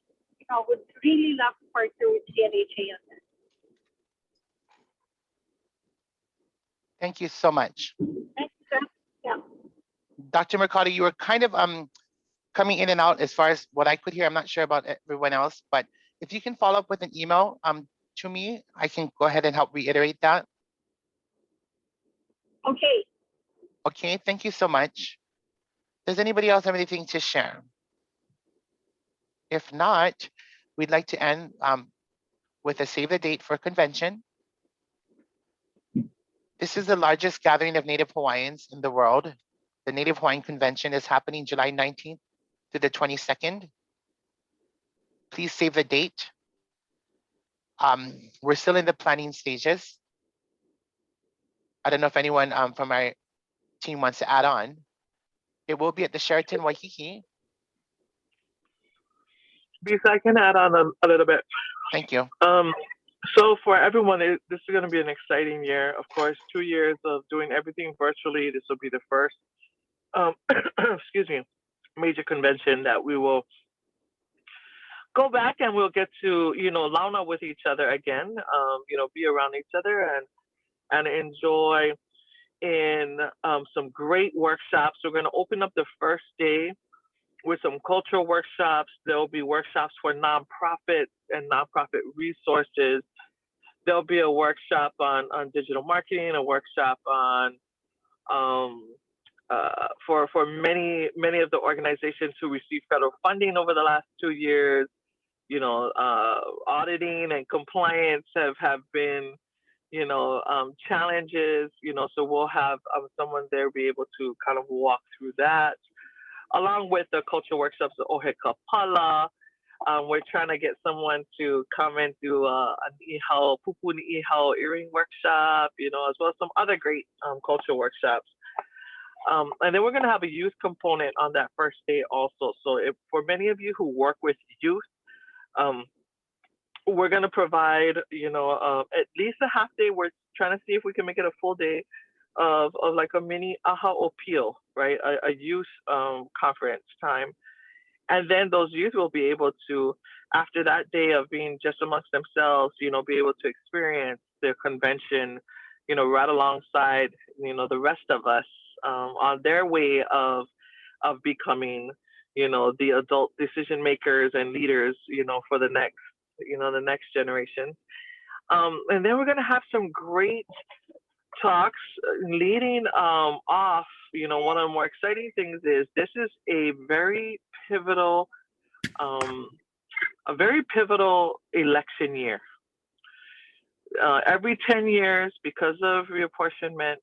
would really love to partner with CNHA on that. Thank you so much. Thank you, sir. Yeah. Dr. Mercado, you were kind of coming in and out as far as what I could hear. I'm not sure about everyone else, but if you can follow up with an email to me, I can go ahead and help reiterate that. Okay. Okay, thank you so much. Does anybody else have anything to share? If not, we'd like to end with a save the date for convention. This is the largest gathering of Native Hawaiians in the world. The Native Hawaiian Convention is happening July 19th to the 22nd. Please save the date. We're still in the planning stages. I don't know if anyone from our team wants to add on. It will be at the Sheraton Waikiki. Lisa, I can add on a little bit. Thank you. So for everyone, this is going to be an exciting year. Of course, 2 years of doing everything virtually. This will be the first, excuse me, major convention that we will go back and we'll get to, launa with each other again, be around each other and enjoy in some great workshops. We're going to open up the first day with some cultural workshops. There will be workshops for nonprofits and nonprofit resources. There'll be a workshop on digital marketing, a workshop on for many of the organizations who received federal funding over the last 2 years. Auditing and compliance have been challenges. So we'll have someone there be able to kind of walk through that, along with the culture workshops of Ohekapala. We're trying to get someone to come and do an ihao, pupu ni ihao earring workshop, as well as some other great culture workshops. And then we're going to have a youth component on that first day also. So for many of you who work with youth, we're going to provide, at least a half day. We're trying to see if we can make it a full day of like a mini aha appeal, right? A youth conference time. And then those youth will be able to, after that day of being just amongst themselves, be able to experience their convention, right alongside, the rest of us on their way of becoming, the adult decision makers and leaders, for the next, the next generation. And then we're going to have some great talks leading off. One of the more exciting things is this is a very pivotal election year. Every 10 years, because of reapportionment,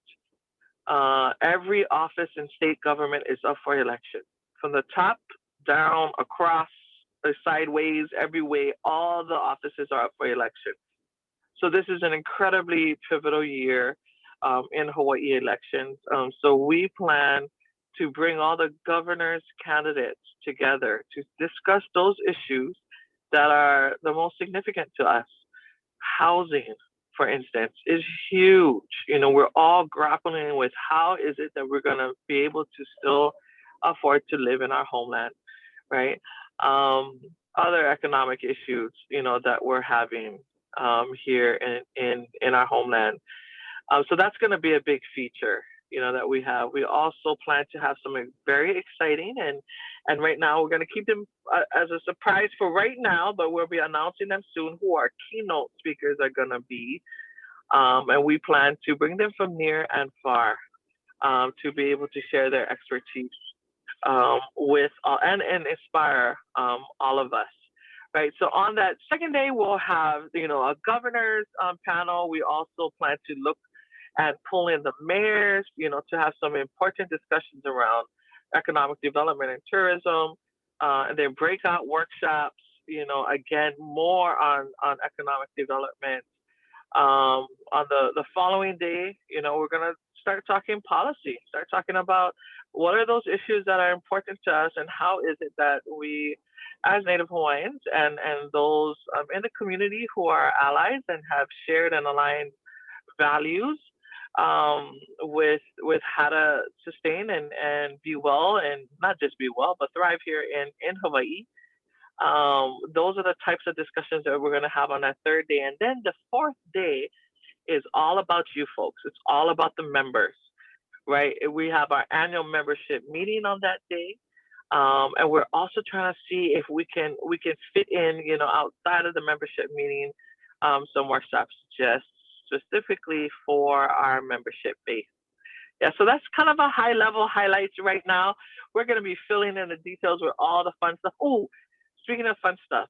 every office in state government is up for election. From the top down, across, sideways, every way, all the offices are up for election. So this is an incredibly pivotal year in Hawaii elections. So we plan to bring all the governor's candidates together to discuss those issues that are the most significant to us. Housing, for instance, is huge. We're all grappling with how is it that we're going to be able to still afford to live in our homeland, right? Other economic issues, that we're having here in our homeland. So that's going to be a big feature, that we have. We also plan to have some very exciting and right now we're going to keep them as a surprise for right now, but we'll be announcing them soon who our keynote speakers are going to be. And we plan to bring them from near and far to be able to share their expertise with and inspire all of us. Right. So on that second day, we'll have, a governor's panel. We also plan to look and pull in the mayors, to have some important discussions around economic development and tourism, and then breakout workshops, again, more on economic development. On the following day, we're going to start talking policy, start talking about what are those issues that are important to us and how is it that we, as Native Hawaiians and those in the community who are allies and have shared and aligned values with how to sustain and be well, and not just be well, but thrive here in Hawaii. Those are the types of discussions that we're going to have on that third day. And then the fourth day is all about you folks. It's all about the members, right? We have our annual membership meeting on that day. And we're also trying to see if we can fit in, outside of the membership meeting, some workshops just specifically for our membership base. Yeah, so that's kind of a high level highlights right now. We're going to be filling in the details with all the fun stuff. Oh, speaking of fun stuff,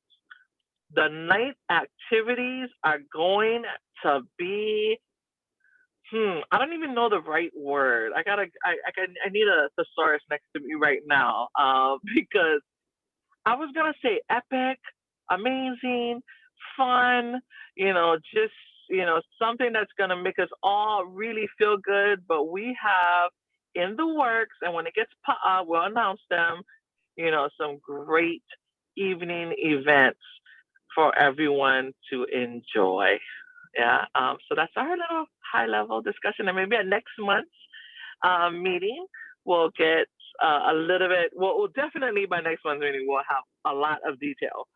the night activities are going to be, I don't even know the right word. I need a thesaurus next to me right now because I was going to say epic, amazing, fun, just, something that's going to make us all really feel good. But we have in the works, and when it gets we'll announce them. Some great evening events for everyone to enjoy. Yeah. So that's our little high-level discussion, and maybe at next month's meeting we'll get a little bit. Well, definitely by next month's meeting we'll have a lot of detail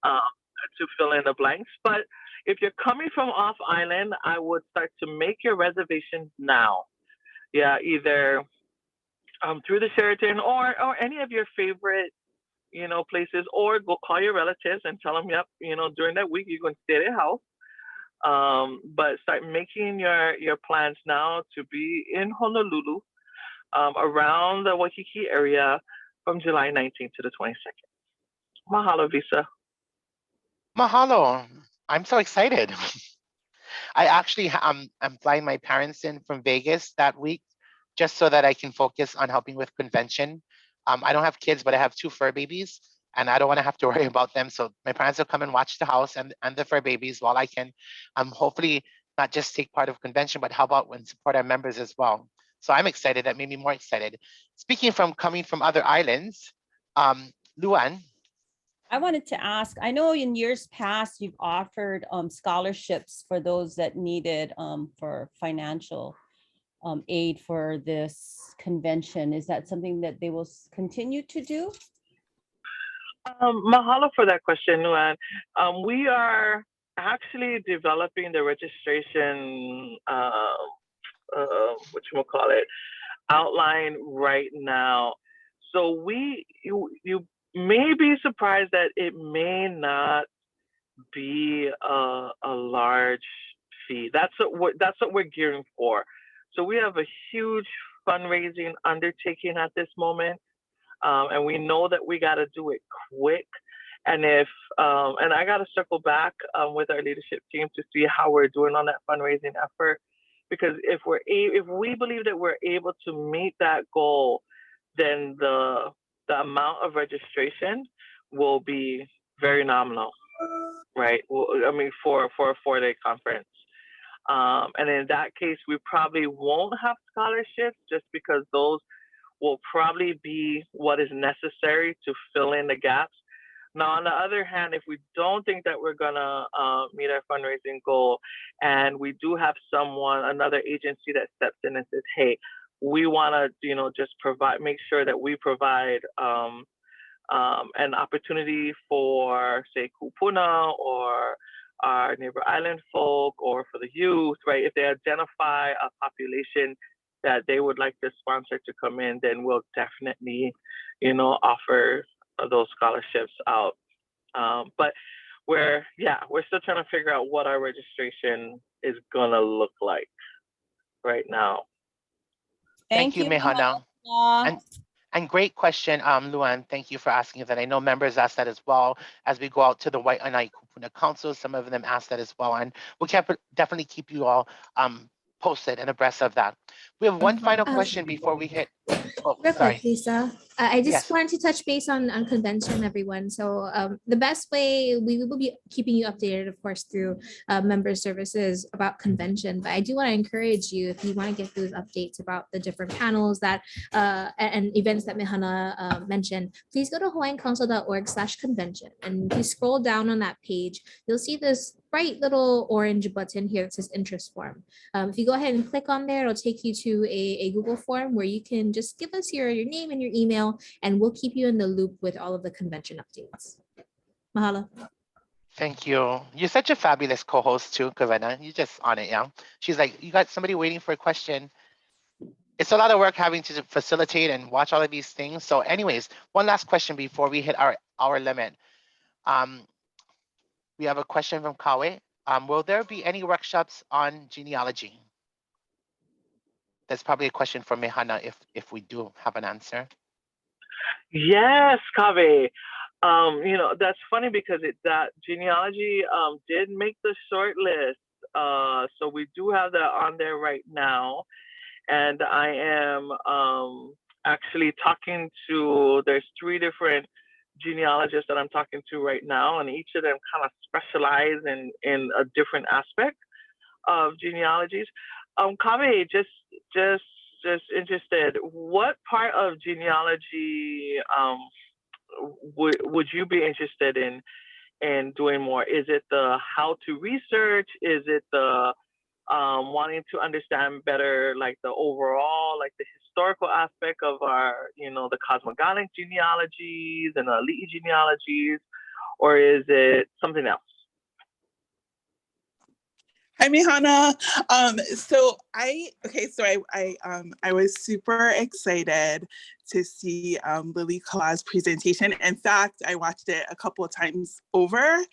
to fill in the blanks. But if you're coming from off island, I would start to make your reservations now. Yeah, either through the Sheraton or any of your favorite places, or go call your relatives and tell them, yep, during that week you're going to stay at their house. But start making your plans now to be in Honolulu, around the Waikiki area from July 19th to the 22nd. Mahalo, Visa. Mahalo. I'm so excited. I actually I'm flying my parents in from Vegas that week just so that I can focus on helping with convention. I don't have kids, but I have 2 fur babies, and I don't want to have to worry about them. So my parents will come and watch the house and the fur babies while I can hopefully not just take part of convention, but help out and support our members as well. So I'm excited. That made me more excited. Speaking from coming from other islands, Luan. I wanted to ask, I know in years past, you've offered scholarships for those that needed for financial aid for this convention. Is that something that they will continue to do? Mahalo for that question, Luan. We are actually developing the registration, outline right now. So you may be surprised that it may not be a large fee. That's what we're gearing for. So we have a huge fundraising undertaking at this moment, and we know that we got to do it quick. And and I got to circle back with our leadership team to see how we're doing on that fundraising effort, because if we believe that we're able to meet that goal, then the amount of registration will be very nominal, right? Well, I mean, for a 4-day conference. And in that case, we probably won't have scholarships, just because those will probably be what is necessary to fill in the gaps. Now, on the other hand, if we don't think that we're gonna meet our fundraising goal, and we do have another agency that steps in and says, hey, we wanna, just make sure that we provide an opportunity for, say, kupuna or our neighbor island folk, or for the youth, right? If they identify a population that they would like the sponsor to come in, then we'll definitely, offer those scholarships out. But we're still trying to figure out what our registration is gonna look like right now. Thank you, Mehana. And great question, Luan. Thank you for asking that. I know members asked that as well as we go out to the Waianae Kupuna Council. Some of them asked that as well, and we'll definitely keep you all posted and abreast of that. We have one final question before we hit. Oh, Real sorry. quick, Lisa. I just Yes. wanted to touch base on convention, everyone. So the best way, we will be keeping you updated, of course, through member services about convention. But I do want to encourage you, if you want to get those updates about the different panels that and events that Mehana mentioned, please go to hawaiiancouncil.org/convention. And if you scroll down on that page, you'll see this bright little orange button here that says interest form. If you go ahead and click on there, it'll take you to a Google form where you can just give us your name and your email, and we'll keep you in the loop with all of the convention updates. Mahalo. Thank you. You're such a fabulous co-host too, Kavena. You're just on it, yeah. She's like, you got somebody waiting for a question. It's a lot of work having to facilitate and watch all of these things. So anyways, one last question before we hit our hour limit. We have a question from Kawe. Will there be any workshops on genealogy? That's probably a question for Mehana if we do have an answer. Yes, Kave. That's funny because that genealogy did make the short list. So we do have that on there right now. And I am actually talking to, there's 3 different genealogists that I'm talking to right now, and each of them kind of specialize in a different aspect of genealogies. Kave, just just interested, what part of genealogy would you be interested in doing more? Is it the how to research? Is it the wanting to understand better, like the overall, like the historical aspect of our, the cosmogonic genealogies and the elite genealogies, or is it something else? Hi, Mihana. I was super excited to see Lily Kala's presentation. In fact, I watched it a couple of times over.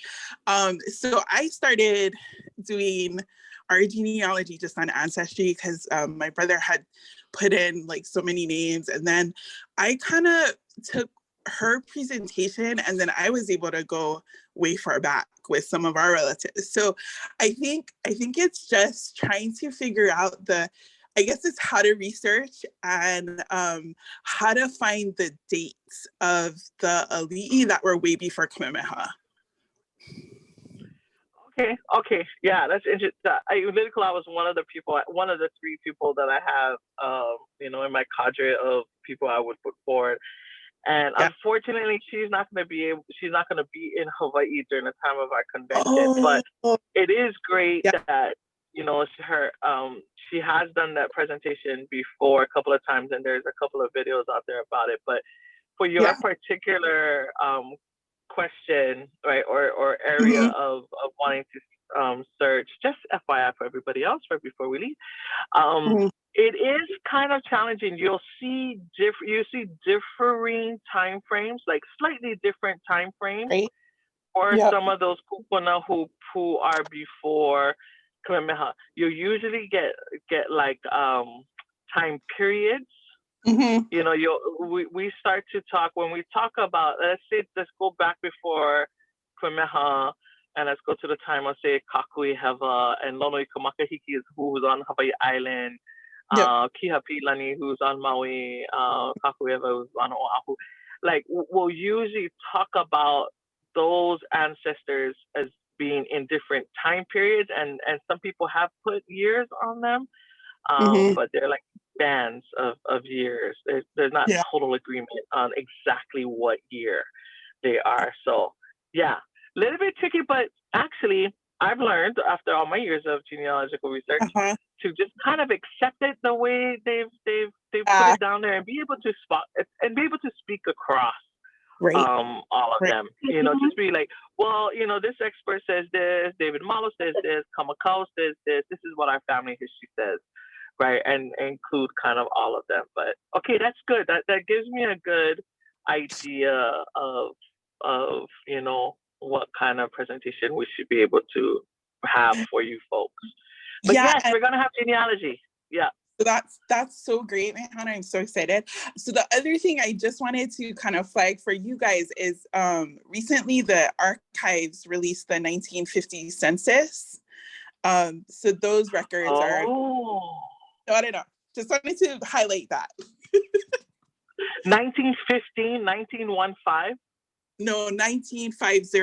So I started doing our genealogy just on Ancestry because my brother had put in like so many names, and then I kind of took her presentation and then I was able to go way far back with some of our relatives. So I think it's just trying to figure out I guess it's how to research and how to find the dates of the Ali'i that were way before Kamehameha. Okay, yeah, that's interesting. Lily Kala was one of the three people that I have, in my cadre of people I would put forward. And unfortunately, she's not going to be in Hawaii during the time of our convention. But it is great that she has done that presentation before a couple of times, and there's a couple of videos out there about it. But for your particular question, right, or area of wanting to search, just FYI for everybody else, right before we leave, it is kind of challenging. You'll see differing time frames, like slightly different time frames, for some of those kupuna who are before Kamehameha. You usually get like time periods. We start to talk when we talk about, let's go back before Kamehameha, and let's go to the time of, say, Kakui Heva and Lonoi Kamakahiki, who's on Hawaii Island. Kihapilani, who's on Maui, Kakui Heva, who's on Oahu. Like, we'll usually talk about those ancestors as being in different time periods, and some people have put years on them, but they're like bands of years. There's not total agreement on exactly what year they are. So yeah, a little bit tricky, but actually I've learned after all my years of genealogical research to just kind of accept it the way they've put it down there, and be able to spot and be able to speak across all of them. Just be like, well, this expert says this, David Malo says this, Kamakau says this, this is what our family history says, right? And include kind of all of them. But okay, that's good. That gives me a good idea of what kind of presentation we should be able to have for you folks. But yes, we're gonna have genealogy. Yeah. So that's so great, Hannah. I'm so excited. So the other thing I just wanted to kind of flag for you guys is recently the archives released the 1950 census. So those records are. I don't know. Just wanted to highlight that. 1915, 1915? No, 1950.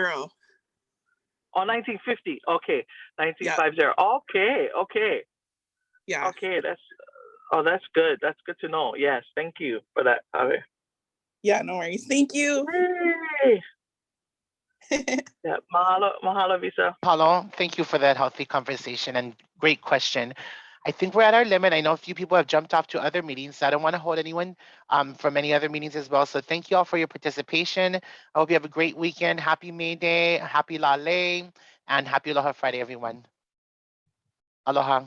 Oh, 1950. Okay, 1950. Okay. Yeah. Okay, that's good. That's good to know. Yes, thank you for that, Ave. Yeah, no worries. Thank you. Hey. Yeah, mahalo, Visa. Paulo, thank you for that healthy conversation and great question. I think we're at our limit. I know a few people have jumped off to other meetings, so I don't want to hold anyone from any other meetings as well. So thank you all for your participation. I hope you have a great weekend. Happy May Day, happy Lale, and happy Aloha Friday, everyone. Aloha.